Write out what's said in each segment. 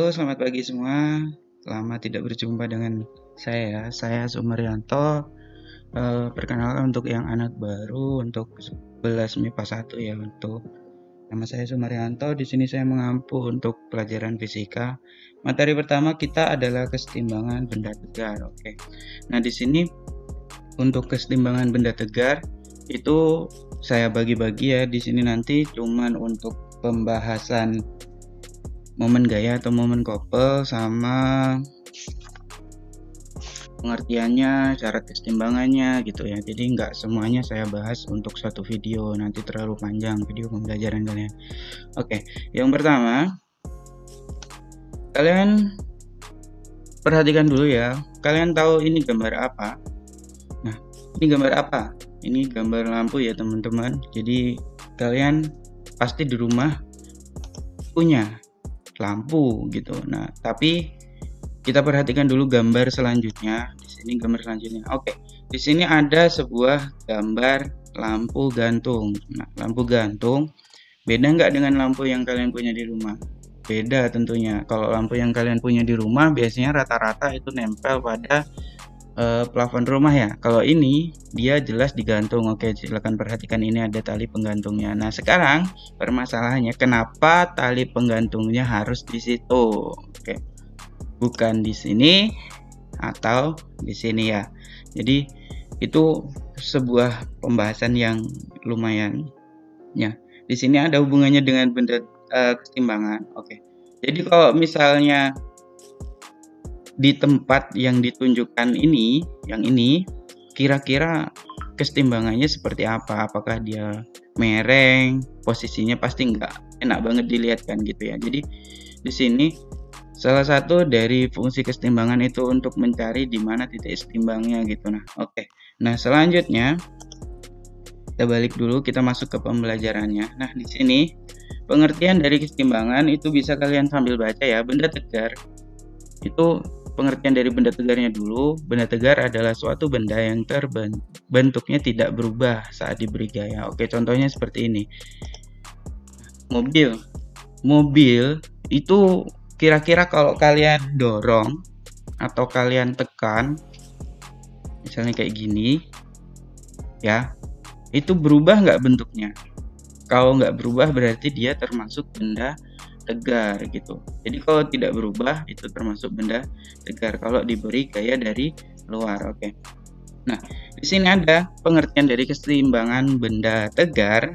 Halo, selamat pagi semua. Lama tidak berjumpa dengan saya Sumaryanto. Perkenalkan untuk yang anak baru untuk 11 MIPA 1 ya, untuk nama saya Sumaryanto. Di sini saya mengampu untuk pelajaran fisika. Materi pertama kita adalah kesetimbangan benda tegar. Oke. Nah, di sini untuk kesetimbangan benda tegar itu saya bagi-bagi ya. Di sini nanti cuman untuk pembahasan momen gaya atau momen couple sama pengertiannya, cara kesetimbangannya gitu ya. Jadi nggak semuanya saya bahas untuk satu video, nanti terlalu panjang video pembelajaran kalian. Oke, yang pertama kalian perhatikan dulu ya. Kalian tahu ini gambar apa? Nah, ini gambar apa? Ini gambar lampu ya teman-teman. Jadi kalian pasti di rumah punya lampu gitu. Nah, tapi kita perhatikan dulu gambar selanjutnya. Di sini gambar selanjutnya. Oke, di sini ada sebuah gambar lampu gantung. Nah, lampu gantung beda nggak dengan lampu yang kalian punya di rumah? Beda tentunya. Kalau lampu yang kalian punya di rumah biasanya rata-rata itu nempel pada plafon rumah ya. Kalau ini dia jelas digantung. Oke, silakan perhatikan ini ada tali penggantungnya. Nah, sekarang permasalahannya kenapa tali penggantungnya harus di situ? Oke. Bukan di sini atau di sini ya. Jadi itu sebuah pembahasan yang lumayan ya. Di sini ada hubungannya dengan benda kesetimbangan. Oke. Jadi kalau misalnya di tempat yang ditunjukkan ini, yang ini, kira-kira kesetimbangannya seperti apa? Apakah dia mereng? Posisinya pasti nggak enak banget dilihat kan gitu ya. Jadi di sini salah satu dari fungsi kesetimbangan itu untuk mencari di mana titik setimbangnya gitu. Nah, oke. Nah, selanjutnya kita balik dulu, kita masuk ke pembelajarannya. Nah, di sini pengertian dari kesetimbangan itu bisa kalian sambil baca ya. Benda tegar itu pengertian dari benda tegarnya dulu. Benda tegar adalah suatu benda yang bentuknya tidak berubah saat diberi gaya. Oke, contohnya seperti ini. Mobil itu kira-kira kalau kalian dorong atau kalian tekan, misalnya kayak gini, ya, itu berubah nggak bentuknya? Kalau nggak berubah berarti dia termasuk benda tegar gitu. Jadi kalau tidak berubah itu termasuk benda tegar kalau diberi gaya dari luar. Oke. Nah, di sini ada pengertian dari keseimbangan benda tegar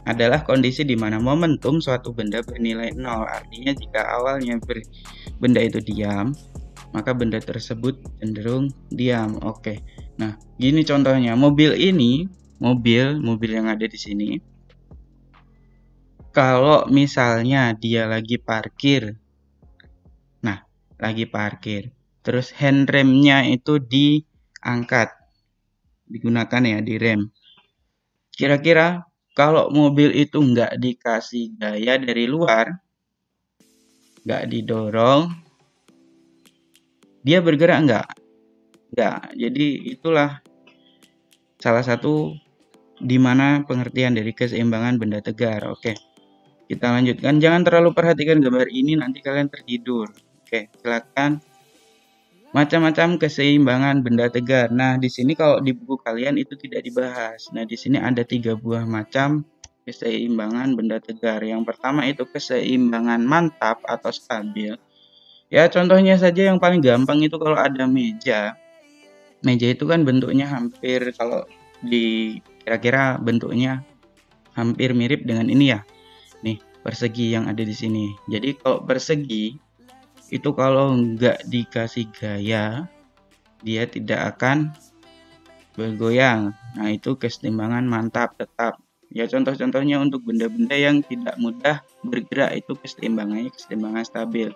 adalah kondisi di mana momentum suatu benda bernilai 0. Artinya jika awalnya benda itu diam, maka benda tersebut cenderung diam. Oke. Nah, gini contohnya. Mobil yang ada di sini. Kalau misalnya dia lagi parkir, terus handremnya itu diangkat, digunakan ya di rem. Kira-kira kalau mobil itu nggak dikasih gaya dari luar, nggak didorong, dia bergerak nggak? Nggak. Jadi itulah salah satu di mana pengertian dari keseimbangan benda tegar. Oke. Kita lanjutkan, jangan terlalu perhatikan gambar ini, nanti kalian tertidur. Oke, silakan. Macam-macam keseimbangan benda tegar. Nah, di sini kalau di buku kalian itu tidak dibahas. Nah, di sini ada 3 buah macam keseimbangan benda tegar. Yang pertama itu keseimbangan mantap atau stabil. Ya, contohnya saja yang paling gampang itu kalau ada meja. Meja itu kan bentuknya hampir kalau kira-kira bentuknya hampir mirip dengan ini ya. Nih, persegi yang ada di sini. Jadi kalau persegi itu kalau nggak dikasih gaya, dia tidak akan bergoyang. Nah, itu kesetimbangan mantap tetap. Ya, contoh-contohnya untuk benda-benda yang tidak mudah bergerak itu kesetimbangan stabil.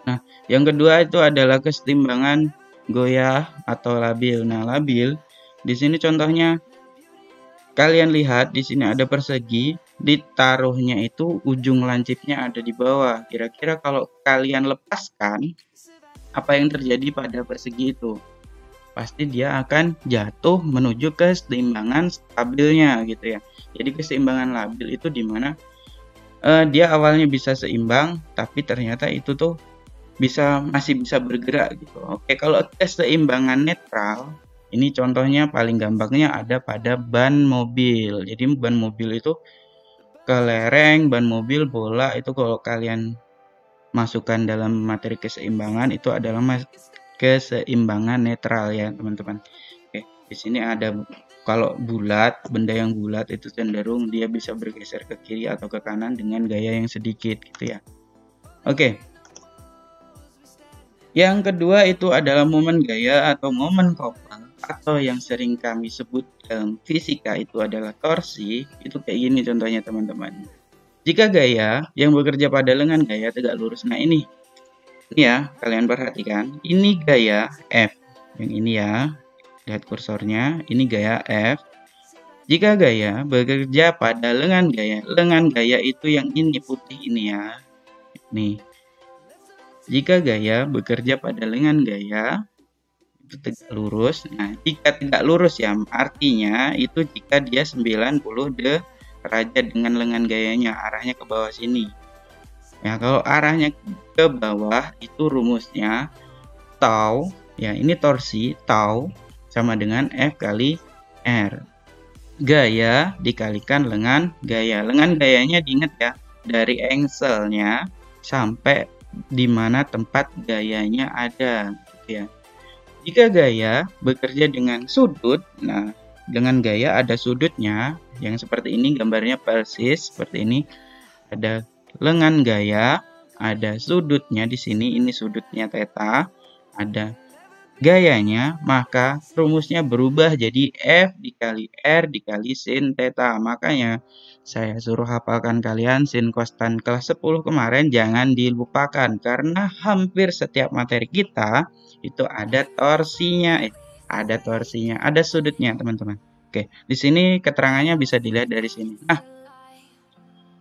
Nah, yang kedua itu adalah kesetimbangan goyah atau labil. Nah, labil di sini contohnya kalian lihat di sini ada persegi, ditaruhnya itu ujung lancipnya ada di bawah. Kira-kira kalau kalian lepaskan, apa yang terjadi pada persegi itu? Pasti dia akan jatuh menuju keseimbangan stabilnya gitu ya. Jadi keseimbangan labil itu dimana dia awalnya bisa seimbang, tapi ternyata itu tuh masih bisa bergerak gitu. Oke, kalau keseimbangan netral, ini contohnya paling gampangnya ada pada ban mobil. Jadi ban mobil itu kelereng, ban mobil, bola itu kalau kalian masukkan dalam materi keseimbangan itu adalah keseimbangan netral ya teman-teman. Oke, di sini ada kalau bulat, benda yang bulat itu cenderung dia bisa bergeser ke kiri atau ke kanan dengan gaya yang sedikit gitu ya. Oke. Yang kedua itu adalah momen gaya atau momen couple, atau yang sering kami sebut dalam fisika itu adalah torsi. Itu kayak gini contohnya teman-teman. Jika gaya yang bekerja pada lengan gaya tegak lurus. Nah ini ya, kalian perhatikan. Ini gaya F. Yang ini ya, lihat kursornya. Ini gaya F. Jika gaya bekerja pada lengan gaya itu yang ini putih ini ya. Nih. Jika gaya bekerja pada lengan gaya itu tegak lurus. Nah, jika tegak lurus ya artinya itu jika dia 90 derajat dengan lengan gayanya, arahnya ke bawah sini. Ya, kalau arahnya ke bawah itu rumusnya tau, ya ini torsi, tau sama dengan F kali R. Gaya dikalikan lengan gaya. Lengan gayanya diingat ya, dari engselnya sampai di mana tempat gayanya ada gitu ya. Jika gaya bekerja dengan sudut, nah dengan gaya ada sudutnya yang seperti ini, gambarnya persis seperti ini. Ada lengan gaya, ada sudutnya di sini, ini sudutnya theta, ada gayanya, maka rumusnya berubah jadi F dikali R dikali sin theta. Makanya saya suruh hafalkan kalian sin cos tan kelas 10 kemarin jangan dilupakan karena hampir setiap materi kita itu ada torsinya, ada sudutnya teman-teman. Oke, di sini keterangannya bisa dilihat dari sini. Nah,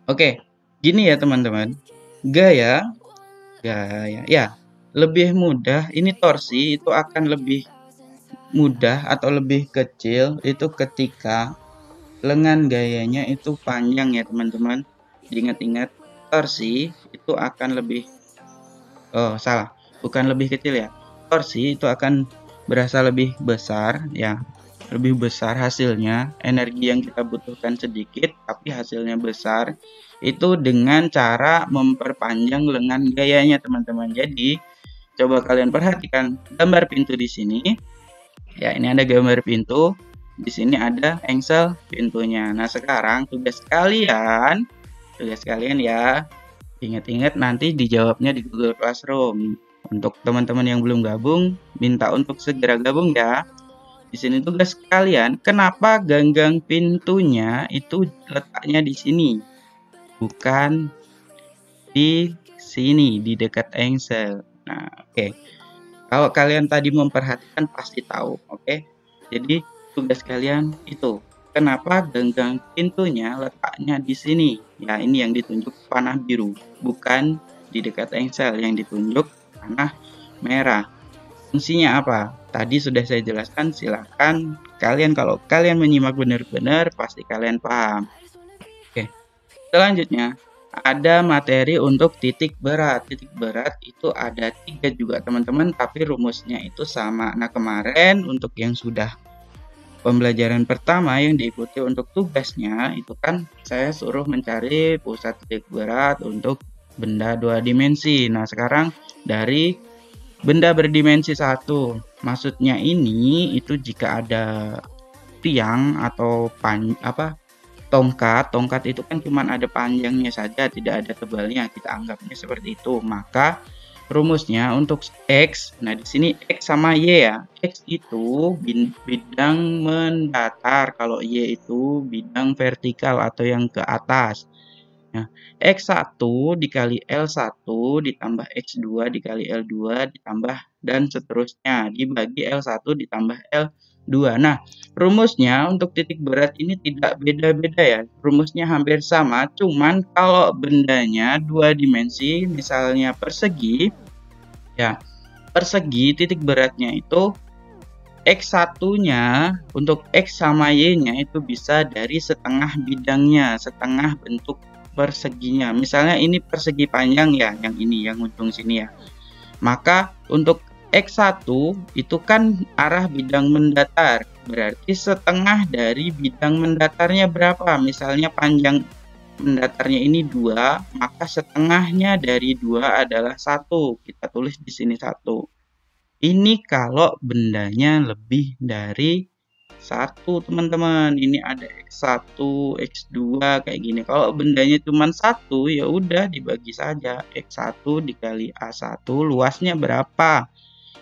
oke, gini ya teman-teman. Gaya, ya lebih mudah. Ini torsi itu akan lebih mudah atau lebih kecil itu ketika lengan gayanya itu panjang ya teman-teman. Ingat-ingat torsi itu akan lebih bukan lebih kecil ya. Torsi itu akan berasa lebih besar ya. Lebih besar hasilnya, energi yang kita butuhkan sedikit tapi hasilnya besar. Itu dengan cara memperpanjang lengan gayanya teman-teman. Jadi coba kalian perhatikan gambar pintu di sini. Ya, ini ada gambar pintu. Di sini ada engsel pintunya. Nah, sekarang tugas kalian ya, ingat-ingat nanti dijawabnya di Google Classroom. Untuk teman-teman yang belum gabung, minta untuk segera gabung ya. Di sini tugas kalian, kenapa ganggang pintunya itu letaknya di sini, bukan di sini, di dekat engsel. Nah, oke. Kalau kalian tadi memperhatikan pasti tahu, oke? Jadi tugas kalian itu, kenapa ganggang pintunya letaknya di sini? Ya, ini yang ditunjuk panah biru, bukan di dekat engsel yang ditunjuk panah merah. Fungsinya apa? Tadi sudah saya jelaskan, silakan kalian kalau kalian menyimak benar-benar pasti kalian paham. Oke. Selanjutnya ada materi untuk titik berat. Titik berat itu ada 3 juga teman-teman, tapi rumusnya itu sama. Nah, kemarin untuk yang sudah pembelajaran pertama yang diikuti untuk tugasnya itu kan saya suruh mencari pusat titik berat untuk benda 2 dimensi. Nah, sekarang dari benda berdimensi 1. Maksudnya ini itu jika ada tiang atau tongkat itu kan cuma ada panjangnya saja, tidak ada tebalnya, kita anggapnya seperti itu. Maka rumusnya untuk X, nah di sini X sama Y ya. X itu bidang mendatar, kalau Y itu bidang vertikal atau yang ke atas. Nah, X1 dikali L1 ditambah X2 dikali L2 ditambah dan seterusnya dibagi L1 ditambah L2. Nah, rumusnya untuk titik berat ini tidak beda-beda ya. Rumusnya hampir sama, cuman kalau bendanya 2 dimensi, misalnya persegi, ya persegi titik beratnya itu X1-nya untuk X sama Y-nya itu bisa dari setengah bidangnya, setengah bentuk perseginya. Misalnya ini persegi panjang ya, yang ini yang ujung sini ya. Maka untuk X1 itu kan arah bidang mendatar, berarti setengah dari bidang mendatarnya berapa? Misalnya panjang mendatarnya ini 2, maka setengahnya dari 2 adalah 1. Kita tulis di sini 1. Ini kalau bendanya lebih dari 1, teman-teman. Ini ada X1, X2 kayak gini. Kalau bendanya cuma 1, ya udah dibagi saja. X1 dikali A1, luasnya berapa?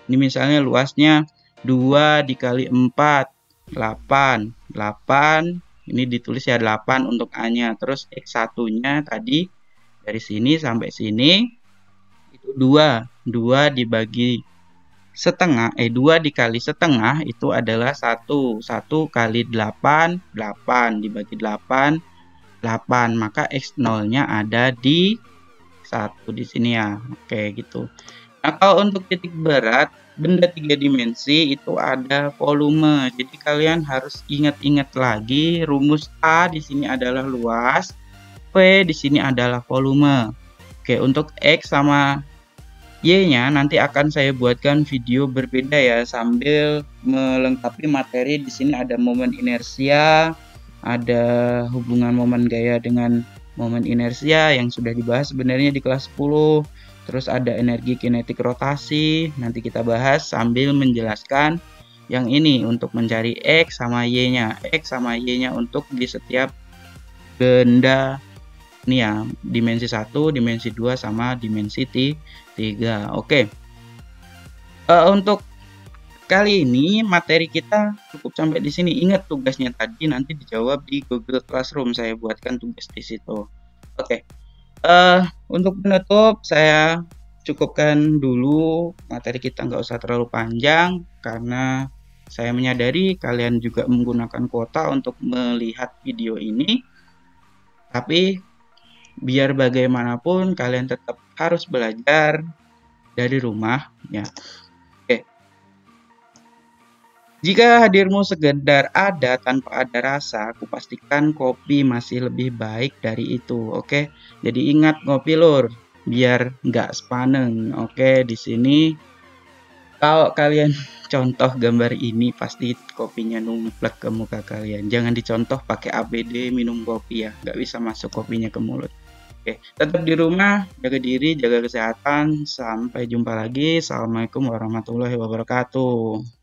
Ini misalnya luasnya 2 dikali 4, 8. 8, ini ditulis ya 8 untuk A-nya. Terus X1-nya tadi dari sini sampai sini itu 2. 2 dibagi setengah, 2 dikali setengah itu adalah 1. 1 kali 8, 8 dibagi 8, 8. Maka X0-nya ada di 1 di sini ya. Oke, gitu. Nah, kalau untuk titik berat, benda 3 dimensi itu ada volume. Jadi kalian harus ingat-ingat lagi rumus A di sini adalah luas, V di sini adalah volume. Oke, untuk X sama Y-nya nanti akan saya buatkan video berbeda ya, sambil melengkapi materi. Di sini ada momen inersia, ada hubungan momen gaya dengan momen inersia yang sudah dibahas sebenarnya di kelas 10. Terus ada energi kinetik rotasi, nanti kita bahas sambil menjelaskan yang ini untuk mencari X sama Y-nya. X sama Y-nya untuk di setiap benda ini ya, dimensi 1, dimensi 2, sama dimensi 3. Oke. Untuk kali ini materi kita cukup sampai di sini. Ingat tugasnya tadi nanti dijawab di Google Classroom. Saya buatkan tugas di situ. Oke. Untuk penutup saya cukupkan dulu materi kita, nggak usah terlalu panjang karena saya menyadari kalian juga menggunakan kuota untuk melihat video ini. Tapi biar bagaimanapun kalian tetap harus belajar dari rumah ya. Oke. Jika hadirmu sekedar ada tanpa ada rasa, aku pastikan kopi masih lebih baik dari itu. Oke, jadi ingat ngopi lur, biar nggak sepaneng. Oke, di sini kalau kalian contoh gambar ini pasti kopinya numplek ke muka kalian. Jangan dicontoh pakai APD minum kopi ya, nggak bisa masuk kopinya ke mulut. Oke, tetap di rumah, jaga diri, jaga kesehatan. Sampai jumpa lagi. Assalamualaikum warahmatullahi wabarakatuh.